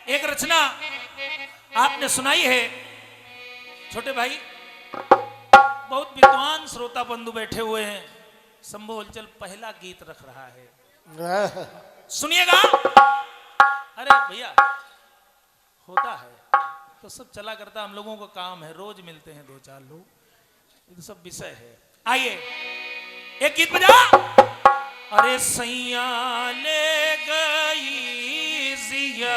एक रचना आपने सुनाई है छोटे भाई, बहुत विद्वान श्रोता बंधु बैठे हुए हैं। शंभू हलचल पहला गीत रख रहा है, सुनिएगा। अरे भैया होता है तो सब चला करता, हम लोगों का काम है, रोज मिलते हैं दो चार लोग, ये तो सब विषय है। आइए एक गीत बजा। अरे सैया ले गई जिया,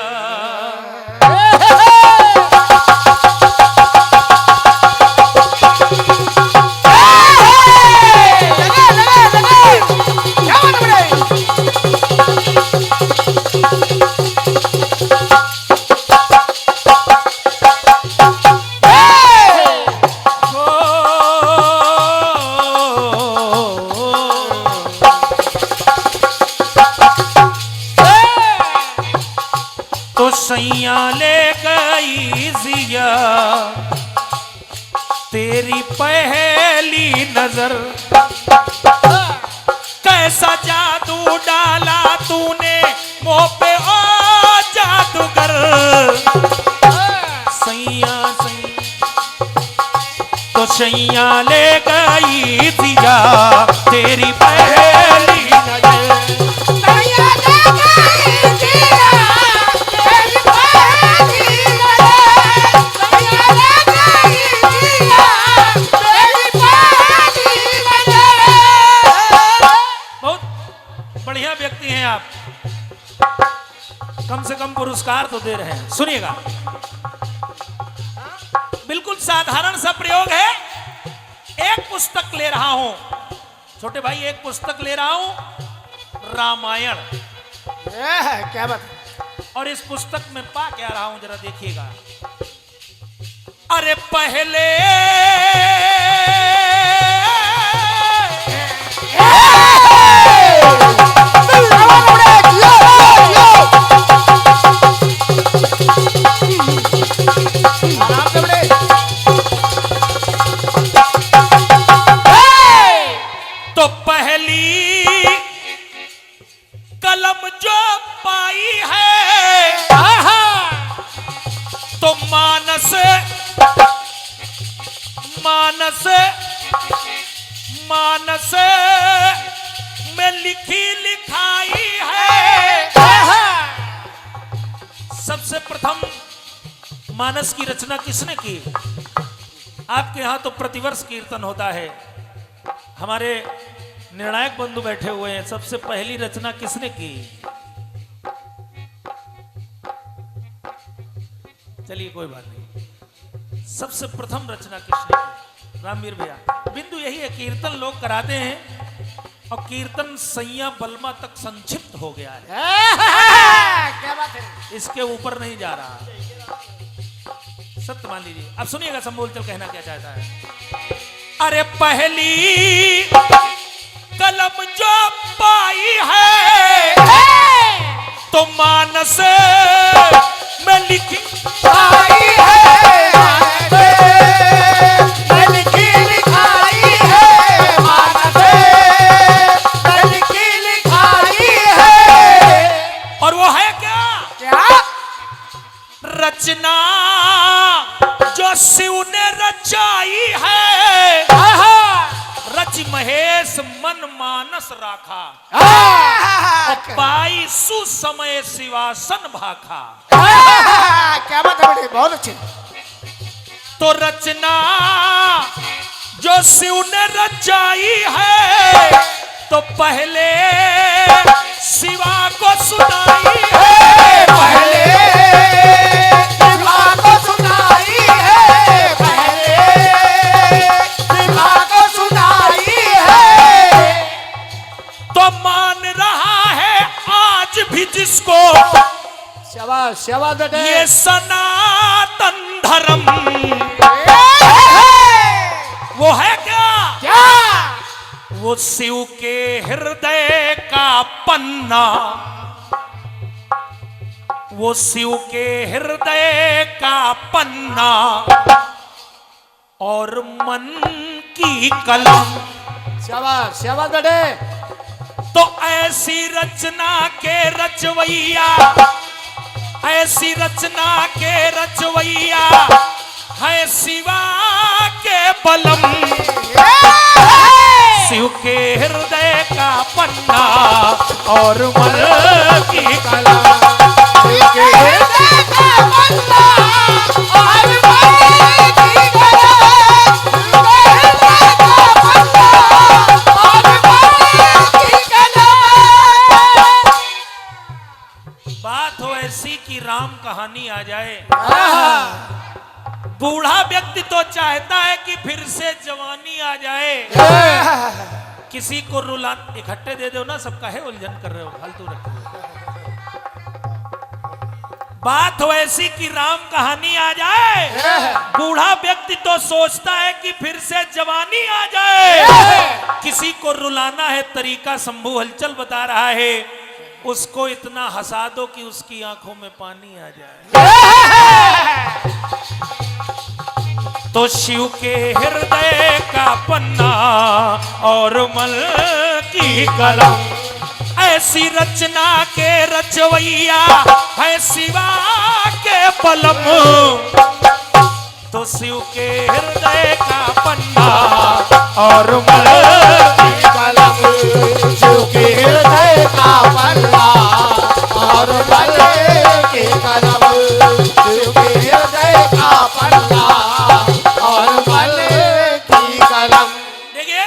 सैया ले गई जिया तेरी पहली नजर, कैसा जादू डाला तूने मुंह पे ओ जादूगर। सैया तो सैया ले गई जिया तेरी पहली नजर, व्यक्ति हैं आप, कम से कम पुरस्कार तो दे रहे हैं। सुनिएगा, बिल्कुल साधारण सा प्रयोग है। एक पुस्तक ले रहा हूं छोटे भाई, एक पुस्तक ले रहा हूं रामायण, क्या बात, और इस पुस्तक में पा क्या रहा हूं जरा देखिएगा। अरे पहले तो पहली कलम जो पाई है तो मानस मानस मानस में लिखी लिखाई है। सबसे प्रथम मानस की रचना किसने की? आपके यहां तो प्रतिवर्ष कीर्तन होता है, हमारे निर्णायक बंधु बैठे हुए हैं। सबसे पहली रचना किसने की? चलिए कोई बात नहीं, सबसे प्रथम रचना किसने की? रामवीर भैया। बिंदु यही है, कीर्तन लोग कराते हैं और कीर्तन सैया बलमा तक संक्षिप्त हो गया है, क्या बात है, इसके ऊपर नहीं जा रहा, सत्य मान लीजिए। अब सुनिएगा शंभू हलचल कहना क्या चाहता है। अरे पहली कलम जो पाई है तो मानस में लिखी आई है, लिखी लिखाई है, मानस में लिखी लिखाई है। और वो है क्या? क्या रचना जो शिव ने रचाई है, रच महेश मन मानस राखा, पाई सुसमय शिवासन भाखा। क्या बात है बेटे, बहुत अच्छी। तो रचना जो शिव ने रचाई है तो पहले शिवा को सुनाई है, पहले शिवा को सुनाई है, पहले शिवा को सुनाई है। तो मान रहा है आज भी जिसको शाबाश शाबाश बेटे, ये सनातन धर्म, वो है क्या? क्या? वो शिव के हृदय का पन्ना, वो शिव के हृदय का पन्ना और मन की कलम। शाबाश शाबाश बेटे। तो ऐसी रचना के रचवैया, ऐसी रचना के रचवैया है शिवा के बलम, शिव के हृदय का पन्ना और मन की कलम, शिव के हृदय का पन्ना और मन की कलम, शिव के हृदय का पन्ना और मन की कलम। बात हो ऐसी कि राम कहानी आ जाए, बूढ़ा व्यक्ति तो चाहता है कि फिर से जवानी आ जाए। किसी को रुला इकट्ठे दे दो ना, सब काहे उलझन कर रहे हो, फालतू रखो। बात हो ऐसी कि राम कहानी आ जाए, बूढ़ा व्यक्ति तो सोचता है कि फिर से जवानी आ जाए। किसी को रुलाना है तरीका शंभू हलचल बता रहा है, उसको इतना हंसा दो कि उसकी आंखों में पानी आ जाए। तो शिव के हृदय का पन्ना और मल की कलम, ऐसी रचना के रचवैया है शिवा के बलम। तो शिव के हृदय का पन्ना और मल की कलम, शिव के हृदय का पन्ना और मन की कलम, शिव के हृदय का पन्ना और मन की कलम। देखिए,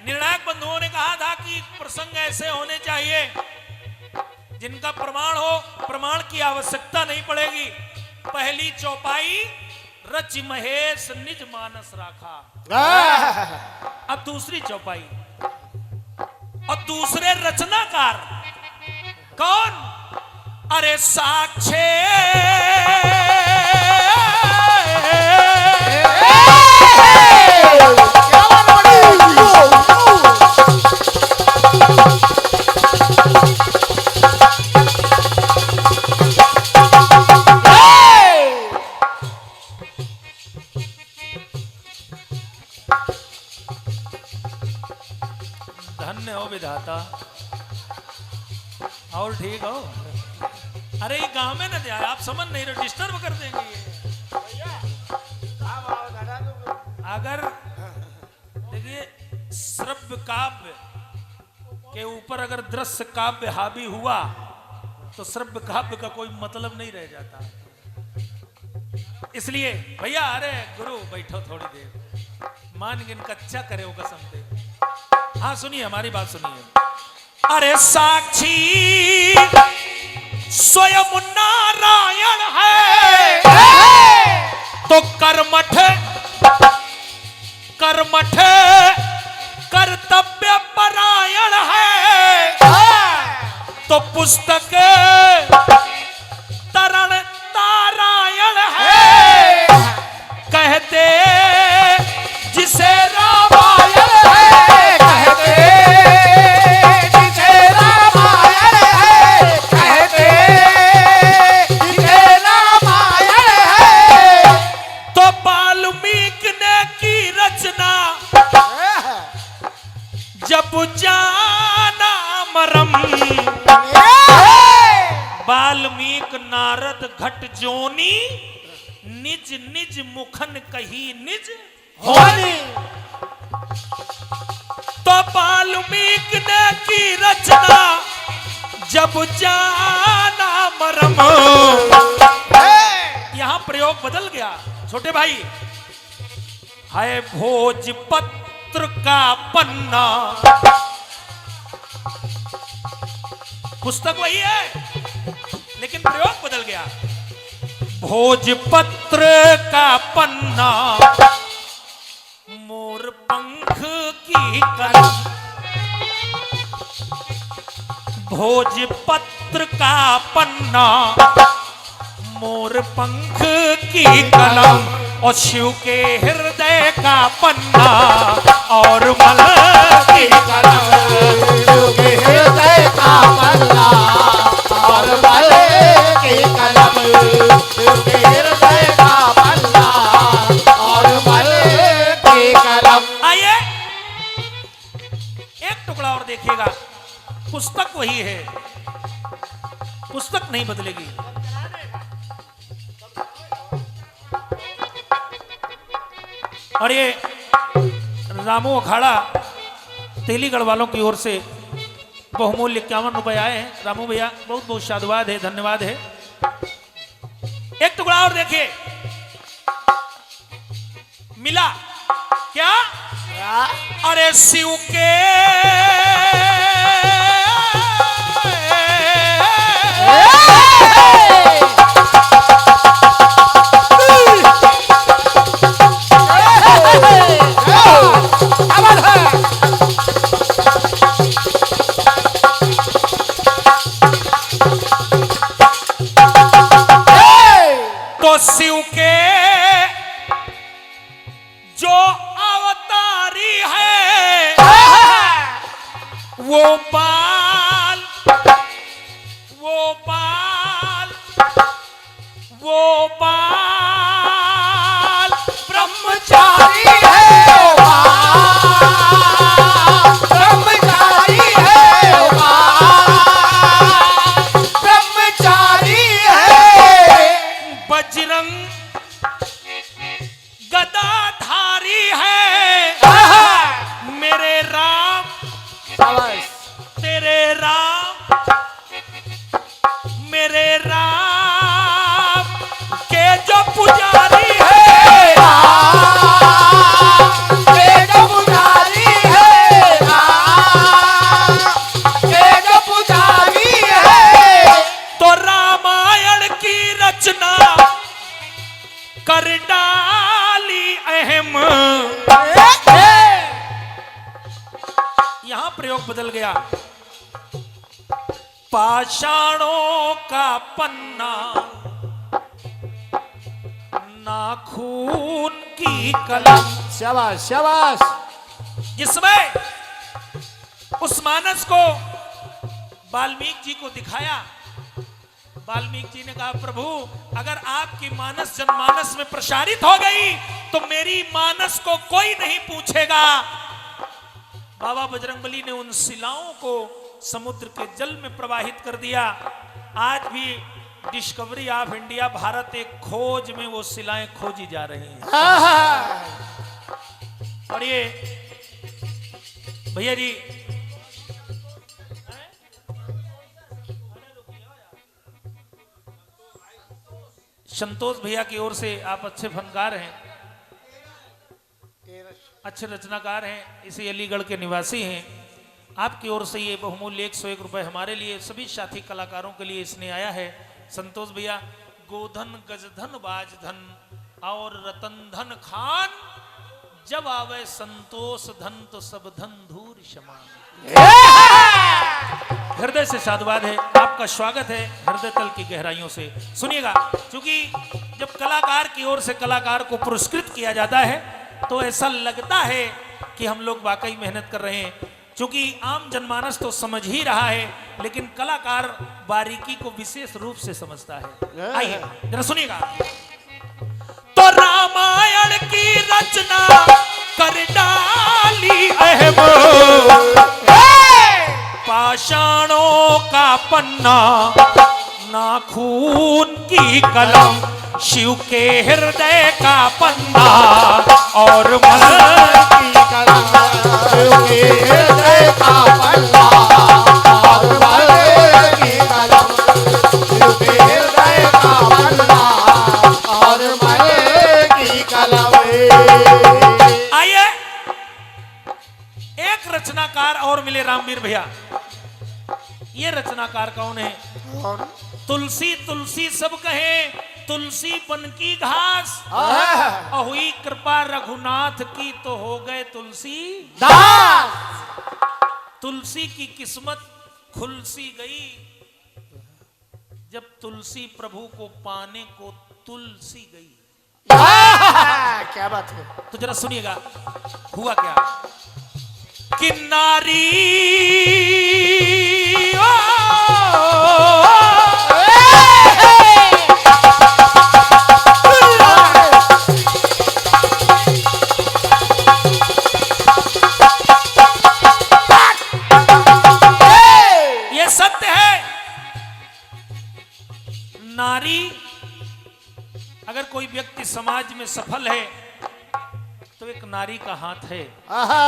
निर्णायक बंधुओं ने कहा था कि प्रसंग ऐसे होने चाहिए जिनका प्रमाण हो, प्रमाण की आवश्यकता नहीं पड़ेगी। पहली चौपाई रच महेश निज मानस राखा। अब दूसरी चौपाई और दूसरे रचनाकार कौन? अरे साक्षे धन्य हो विधाता। और ठीक हो? अरे ये गांव में ना जाए, आप समझ नहीं रहे, डिस्टर्ब कर देंगे ये। अगर देखिए, श्रव्य काव्य के ऊपर अगर दृश्य काव्य हावी हुआ तो श्रव्य काव्य का कोई मतलब नहीं रह जाता। इसलिए भैया, अरे गुरु बैठो थोड़ी देर, मान गिन कच्चा करे वो कसम दे। हाँ सुनिए, हमारी बात सुनिए। अरे साक्षी स्वयं नारायण है, तो कर्मठ कर्मठ कर्तव्य परायण है। तो पुस्तक तरण तारायण है, कहते जिसे रामायण है, कहते जिसे रामायण है, कहते जिसे रामायण है। तो वाल्मीकि ने की रचना जब जाना मरम। वाल्मीकि नारद घट जोनी, निज निज मुखन कही निज होनी। तो वाल्मीकि ने की रचना जब जाना मरम। यहां प्रयोग बदल गया छोटे भाई। है भोजपत्र का पन्ना, पुस्तक वही है लेकिन प्रयोग बदल गया। भोजपत्र का पन्ना, मोर पंख की कलम। भोजपत्र का पन्ना, मोर पंख की कलम। और शिव के हृदय का पन्ना और मल की कलम, शिव के हृदय का पन्ना और मन की कलम, शिव के हृदय का पन्ना और मन की कलम। आइए एक टुकड़ा और देखिएगा। पुस्तक वही है, पुस्तक नहीं बदलेगी। और ये रामू अखाड़ा तेलीगढ़ वालों की ओर से बहुमूल्य 51 रुपए आए हैं। रामू भैया बहुत बहुत साधुवाद है, धन्यवाद है। एक टुकड़ा और देखिए, मिला क्या? अरे शिव के तो शिव के जो अवतारी है वो बाल वो बाल वो बाल ब्रह्मचारी है, ब्रह्मचारी है, ब्रह्मचारी है। बजरंग गदाधारी है मेरे राम, तेरे राम, मेरे राम के जो पुजारी है, के जो पुजारी है, के जो पुजारी है। तो रामायण की रचना कर डाली अहम। यहां प्रयोग बदल गया। पाषाणों का पन्ना नाखून की कलम। शाबाश शाबाश। जिसमें उस मानस को वाल्मीकि जी को दिखाया। वाल्मीकि जी ने कहा प्रभु अगर आपकी मानस जनमानस में प्रसारित हो गई तो मेरी मानस को कोई नहीं पूछेगा। बाबा बजरंगबली ने उन शिलाओं को समुद्र के जल में प्रवाहित कर दिया। आज भी डिस्कवरी ऑफ इंडिया भारत एक खोज में वो शिलाएं खोजी जा रही हैं। और ये भैया जी संतोष भैया की ओर से, आप अच्छे फनकार हैं, अच्छे रचनाकार हैं, इसी अलीगढ़ के निवासी हैं। आपकी ओर से ये बहुमूल्य 101 रुपए हमारे लिए सभी साथी कलाकारों के लिए इसने आया है। संतोष भैया, गोधन गजधन बाजधन और रतन धन खान, जब आवे संतोष धन तो सब धन धूर समान। हृदय से साधुवाद है, आपका स्वागत है हृदय तल की गहराइयों से। सुनिएगा, क्योंकि जब कलाकार की ओर से कलाकार को पुरस्कृत किया जाता है तो ऐसा लगता है कि हम लोग वाकई मेहनत कर रहे हैं। क्योंकि आम जनमानस तो समझ ही रहा है, लेकिन कलाकार बारीकी को विशेष रूप से समझता है। आइए जरा सुनिएगा। तो रामायण की रचना कर डाली अहम, पाषाणों का पन्ना नाखून की कलम, शिव के हृदय का पन्ना और मन की कलम, शिव के हृदय का पन्ना और मन की कलम, शिव के हृदय का पन्ना और मन की कलम। आइए एक रचनाकार और मिले, रामवीर भैया। ये रचनाकार कौन है? तुलसी तुलसी सब कहे, तुलसी पन की घास, हुई कृपा रघुनाथ की तो हो गए तुलसी दास। तुलसी की किस्मत खुलसी गई जब तुलसी प्रभु को पाने को तुलसी गई। क्या बात है। तो जरा सुनिएगा हुआ क्या कि नारी ये सत्य है। नारी अगर कोई व्यक्ति समाज में सफल है तो एक नारी का हाथ है। आहा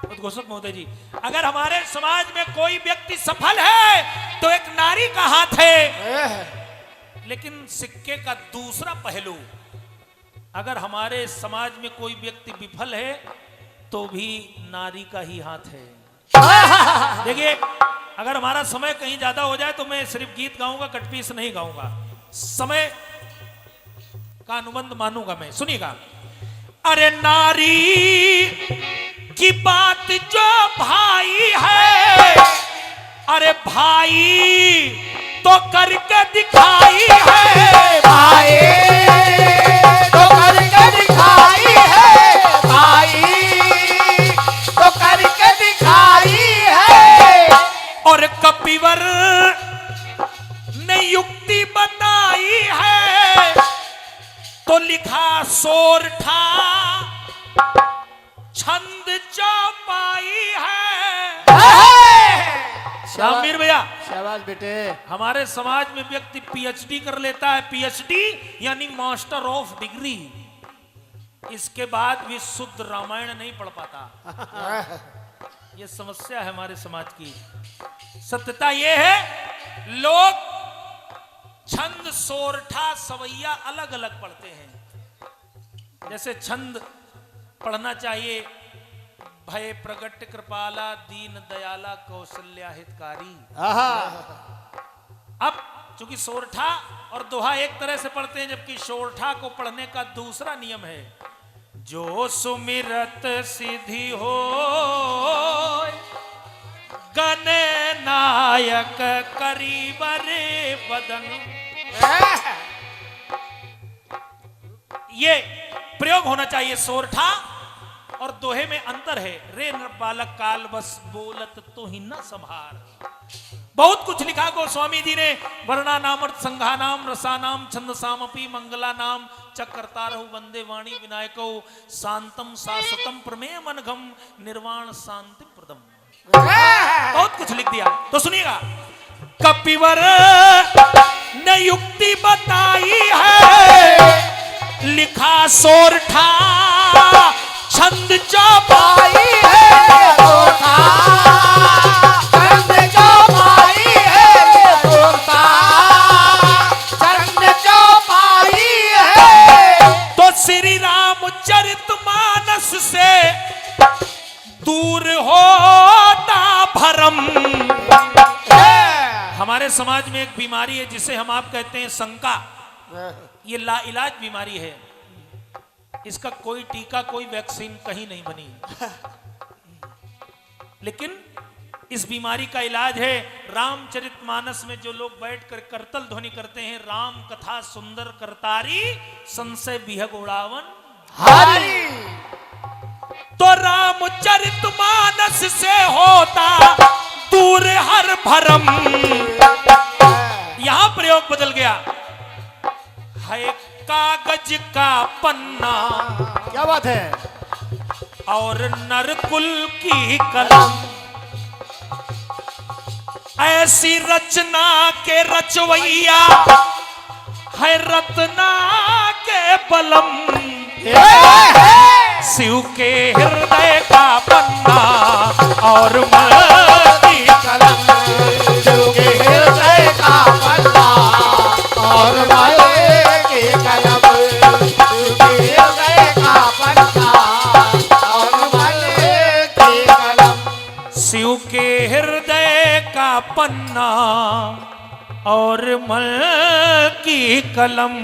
उद्घोषक महोदय जी, अगर हमारे समाज में कोई व्यक्ति सफल है तो एक नारी का हाथ है। लेकिन सिक्के का दूसरा पहलू, अगर हमारे समाज में कोई व्यक्ति विफल है तो भी नारी का ही हाथ है। देखिए, अगर हमारा समय कहीं ज्यादा हो जाए तो मैं सिर्फ गीत गाऊंगा, कटपीस नहीं गाऊंगा, समय का अनुबंध मानूंगा मैं। सुनिएगा। अरे नारी की बात जो भाई है, अरे भाई तो करके दिखाई है, भाई तो करके दिखाई है, भाई तो करके दिखाई है। और कपिवर ने युक्ति बताई है तो लिखा सोरठा छंद चौपाई है। रामवीर भैया, शाबाश बेटे। हमारे समाज में व्यक्ति पीएचडी कर लेता है, पीएचडी यानी मास्टर ऑफ डिग्री, इसके बाद भी शुद्ध रामायण नहीं पढ़ पाता। यह समस्या है हमारे समाज की। सत्यता यह है, लोग छंद सोरठा सवैया अलग अलग पढ़ते हैं। जैसे छंद पढ़ना चाहिए, भय प्रगट कृपाला दीन दयाला कौशल्या हितकारी। अब चूंकि सोरठा और दोहा एक तरह से पढ़ते हैं, जबकि सोरठा को पढ़ने का दूसरा नियम है, जो सुमिरत सिद्धि हो गने नायक करीबरे बदन। ये प्रयोग होना चाहिए। सोरठा और दोहे में अंतर है। रे बालक काल बस बोलत तो ही न संभार। बहुत कुछ लिखा गोस्वामी जी ने। वर्णा नामर्थ संघा नाम रसा नाम छंद सामपी मंगला नाम चक्रतारहु वंदे वाणी विनायको शांतम शाश्वतम प्रमेय मनघम निर्वाण शांति प्रदम। बहुत कुछ लिख दिया। तो सुनिएगा। कपिवर ने युक्ति बताई है, लिखा सोरठा छंद चौपाई है, सोरठा छंद चौपाई है, सोरठा छंद चौपाई है। तो श्री राम चरितमानस से दूर होता भरम। हमारे समाज में एक बीमारी है जिसे हम आप कहते हैं शंका। ये लाइलाज बीमारी है। इसका कोई टीका, कोई वैक्सीन कहीं नहीं बनी। लेकिन इस बीमारी का इलाज है रामचरितमानस में जो लोग बैठकर करतल ध्वनि करते हैं, राम कथा सुंदर करतारी संशय बिहग उड़ावन हरि। तो रामचरितमानस से होता दूर हर भरम। यहां प्रयोग बदल गया है। कागज का पन्ना, क्या बात है, और नरकुल की कलम, ऐसी रचना के रचवैया है रत्ना के बलम। शिव के हृदय का पन्ना और मन की कलम, शिव के हृदय का पन्ना और मन की कलम, शिव के हृदय का पन्ना और मन की कलम, शिव के हृदय का पन्ना और मन की कलम।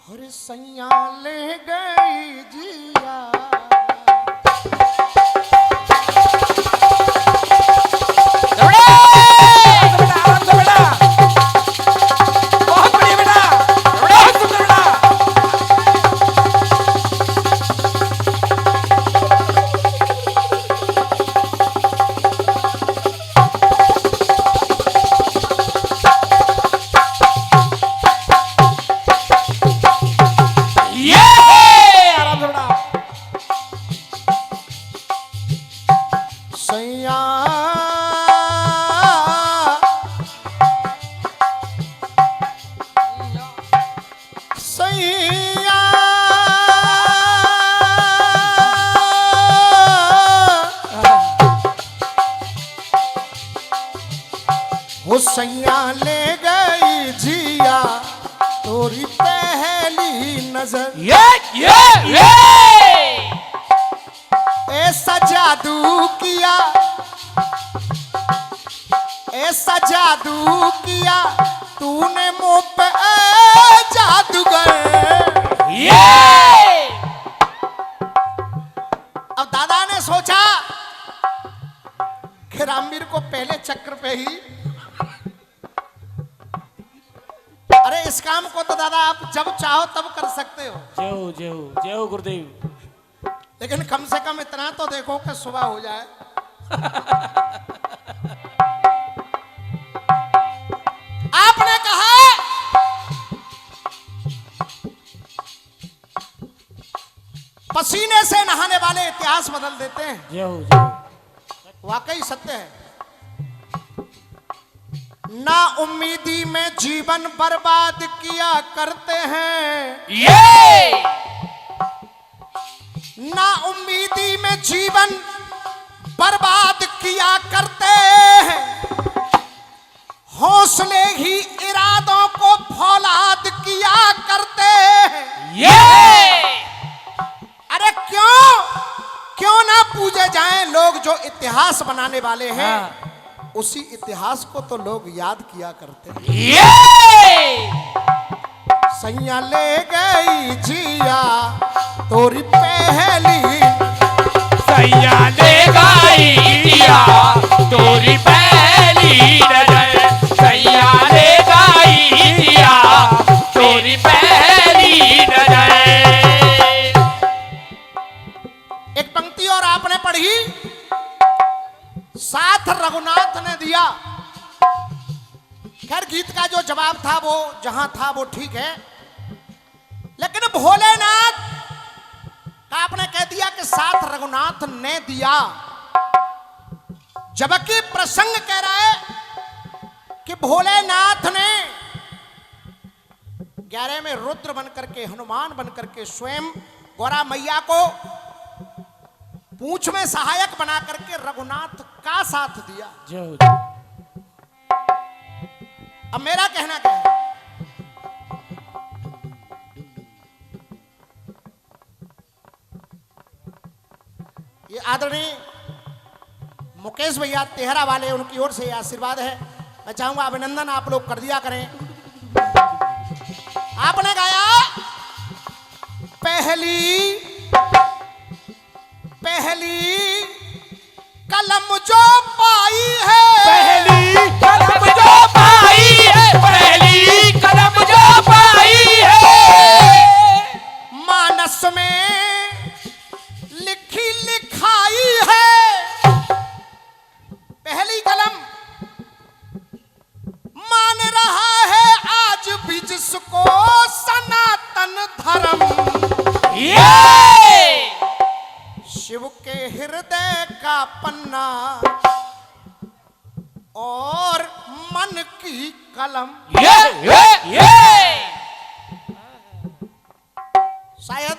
और सैया ले गई जिया, हो सैया ले गई जिया तोरी पहली नजर। ये ऐसा जादू किया, ऐसा जादू किया तूने मुँह पे जादूगर। अब दादा ने सोचा कि रामवीर को पहले चक्र पे ही, अरे इस काम को तो दादा आप जब चाहो तब कर सकते हो, जय हो जय हो जय हो गुरुदेव। लेकिन कम से कम इतना तो देखो कि सुबह हो जाए। आपने कहा पसीने से नहाने वाले इतिहास बदल देते हैं। जय हो जय हो। वाकई सत्य है। ना उम्मीदी में जीवन बर्बाद किया करते हैं, ना उम्मीदी में जीवन बर्बाद किया करते हैं, हौसले ही इरादों को फौलाद किया करते हैं। अरे क्यों ना पूजे जाएं लोग जो इतिहास बनाने वाले हैं। हाँ। उसी इतिहास को तो लोग याद किया करते हैं। सैया ले गई जिया तोरी पहली, सैया ले गई जिया तोरी पहली नजर, सैया ले गई जिया तोरी पहली नजर। एक पंक्ति और आपने पढ़ी, साथ रघुनाथ ने दिया। खैर गीत का जो जवाब था वो जहां था वो ठीक है, लेकिन भोलेनाथ का आपने कह दिया कि साथ रघुनाथ ने दिया, जबकि प्रसंग कह रहा है कि भोलेनाथ ने 11 में रुद्र बनकर के, हनुमान बनकर के स्वयं गौरा मैया को पूंछ में सहायक बना करके रघुनाथ का साथ दिया। जय हो जय हो। अब मेरा कहना क्या है, ये आदरणीय मुकेश भैया तेहरा वाले, उनकी ओर से आशीर्वाद है। मैं चाहूंगा अभिनंदन आप लोग कर दिया करें। आपने गाया पहली कलम जो पाई है, पहली कलम जो पाई है, पहली कलम जो पाई है, मानस में लिखी लिखाई है। पहली कलम मान रहा है आज भी जिसको सनातन धर्म, शिव के हृदय का पन्ना और मन की कलम। शायद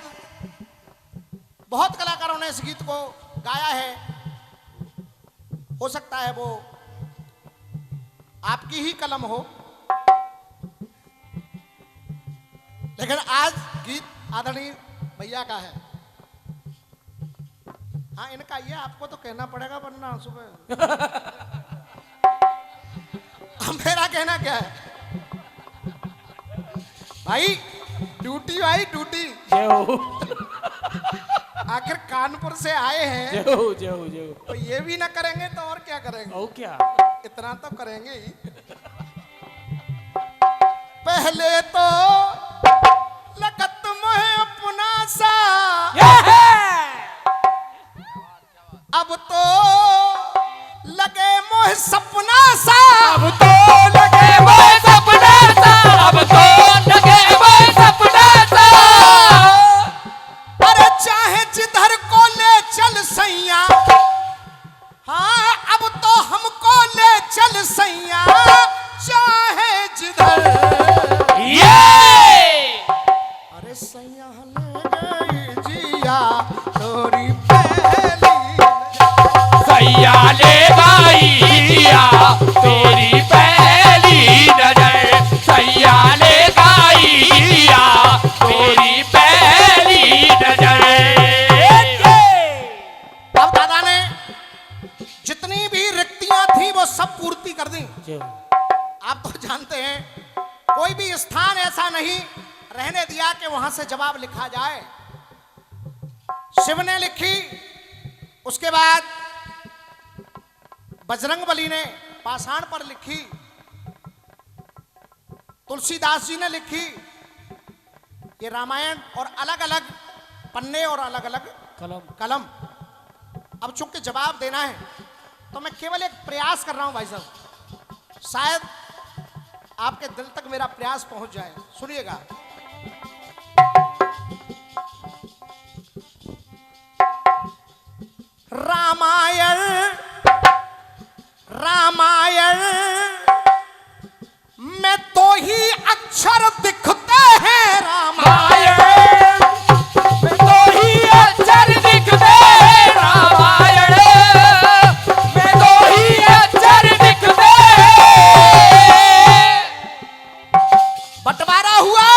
बहुत कलाकारों ने इस गीत को गाया है, हो सकता है वो आपकी ही कलम हो, लेकिन आज गीत आदरणीय भैया का है। हाँ इनका ये आपको तो कहना पड़ेगा वरना सुबह। मेरा कहना क्या है भाई, ड्यूटी भाई ड्यूटी। जय हो आखिर कानपुर से आए हैं, जय हो जय हो जय हो। तो ये भी ना करेंगे तो और क्या करेंगे। और क्या, इतना तो करेंगे ही। पहले तो लगत मोहे अपना सा, अब तो लगे मोह सपना सा, अब तो लगे मोह सपना सा, अब तो लगे मोह सपना सा। अरे चाहे जिधर को ले चल सैया, हाँ अब तो हमको ले चल सैया, चाहे जिधर। अरे सैया ले गई जिया तोरी पहली, सैया ले गई जिया तोरी पहली कर दी। जय हो। आप तो जानते हैं कोई भी स्थान ऐसा नहीं रहने दिया कि वहां से जवाब लिखा जाए। शिव ने लिखी, उसके बाद बजरंगबली ने पाषाण पर लिखी, तुलसीदास जी ने लिखी। ये रामायण और अलग अलग पन्ने और अलग अलग कलम। अब चूंकि जवाब देना है तो मैं केवल एक प्रयास कर रहा हूं भाई साहब, शायद आपके दिल तक मेरा प्रयास पहुंच जाए। सुनिएगा। रामायण रामायण में तो ही अक्षर दिखते हैं। रामायण तो ही अक्षर दिखते हैं। रामायण में तो ही अक्षर दिखते हैं। बंटवारा हुआ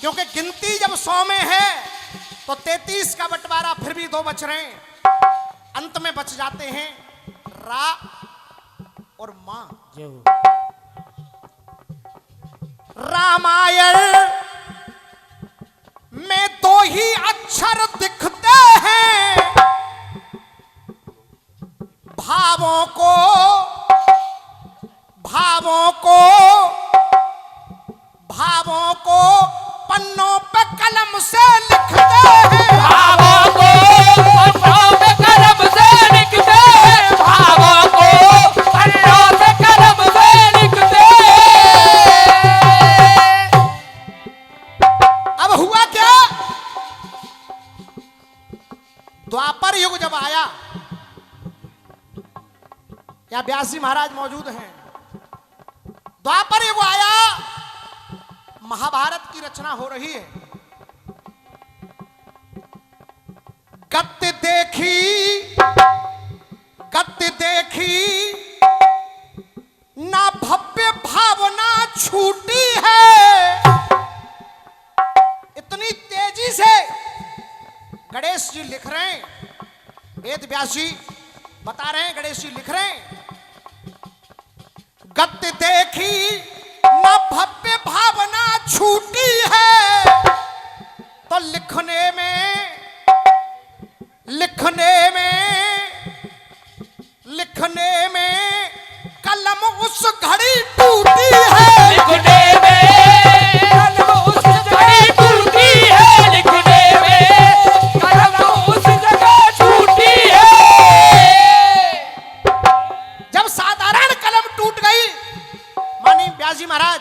क्योंकि गिनती जब 100 में है तो 33 का बंटवारा, फिर भी 2 बच रहे हैं। अंत में बच जाते हैं रा और मां। जय हो। रामायण में 2 ही अक्षर दिखते हैं। भावों को पन्नों पे कलम से लिखते हैं। भावों को पन्नों पे कलम से लिखते हैं। भावों को पन्नों पे कलम से लिखते हैं। अब हुआ क्या? द्वापर युग जब आया, क्या व्यास जी महाराज मौजूद हैं? द्वापर युग आया, महाभारत की रचना हो रही है। गद्य देखी ना भव्य भावना छूटी है। इतनी तेजी से गणेश जी लिख रहे हैं, वेद व्यास जी बता रहे हैं, गणेश जी लिख रहे हैं। गद्य देखी न भव्य भावना छूटी है, तो लिखने में कलम उस घड़ी टूटी है। लिखने में कलम उस घड़ी टूटी है। लिखने में कलम उस जगह छूटी है। जब साधारण कलम टूट गई मानी व्यास जी महाराज,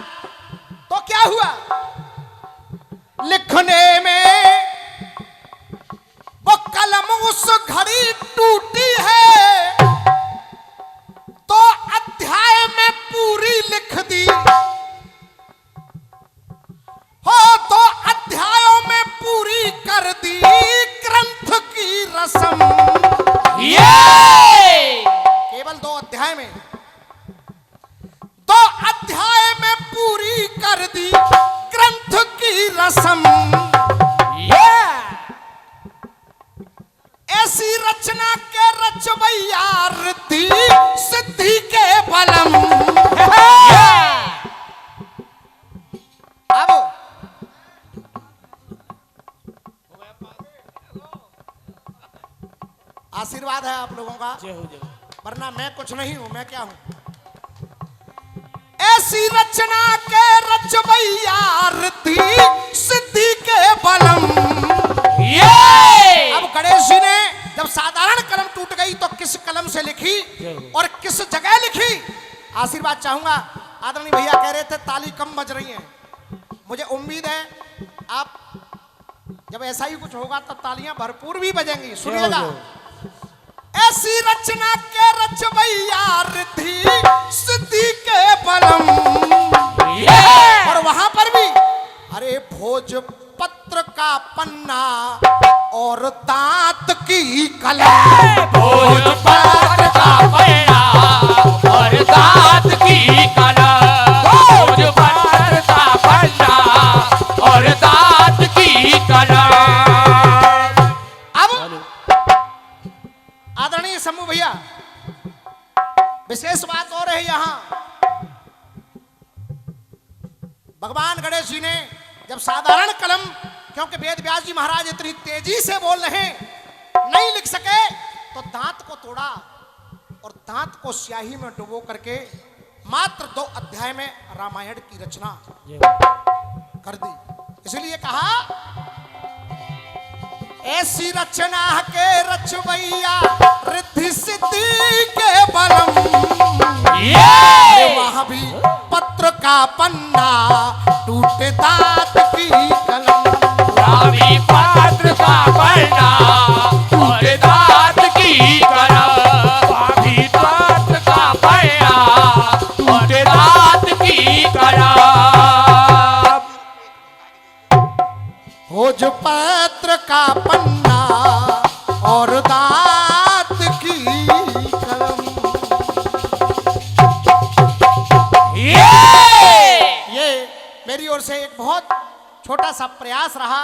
तो क्या हुआ? लिखने में वो कलम उस घड़ी टूटी है, तो अध्याय में पूरी लिख दी हो, तो अध्यायों में पूरी कर दी ग्रंथ की रस्म। केवल 2 अध्याय में, 2 अध्याय में पूरी कर दी ग्रंथ की रस्म। ऐसी रचना के रचवैया रिद्धि सिद्धि के बलम। अब आशीर्वाद है आप लोगों का, जय हो। जय हो। वरना मैं कुछ नहीं हूं, मैं क्या हूं? ऐसी रचना के रचवैया रिद्धि सिद्धि के बलम। अब गणेश जी ने जब साधारण कलम टूट गई तो किस कलम से लिखी और किस जगह लिखी? आशीर्वाद चाहूंगा। आदरणीय भैया कह रहे थे ताली कम बज रही है, मुझे उम्मीद है आप जब ऐसा ही कुछ होगा तो तालियां भरपूर भी बजेंगी। सुनिएगा। ऐसी रचना के रचवैया रिद्धि सिद्धि के बलम। और वहां पर भी अरे भोजपत्र का पन्ना और दांत की कलम। भोजपत्र का पन्ना और दांत की कलम। भोजपत्र का पन्ना और दांत की कलम। अब आदरणीय समूह भैया विशेष बात और है यहाँ, भगवान गणेश जी ने जब साधारण कलम, क्योंकि वेद व्यास जी महाराज इतनी तेजी से बोल रहे नहीं लिख सके, तो दांत को तोड़ा और दांत को स्याही में डुबो करके मात्र 2 अध्याय में रामायण की रचना कर दी। इसलिए कहा ऐसी रचना के रचवैया रिद्धि सिद्धि के बलम, वहां भी पत्र का पन्ना टूटे दांत की कलम। रावी पात्र का पन्ना और दांत की कलम, रावी पात्र का पन्ना और दांत की कलम। हो जो पत्र का पन्ना और दांत की कलम। ये मेरी ओर से एक बहुत छोटा सा प्रयास रहा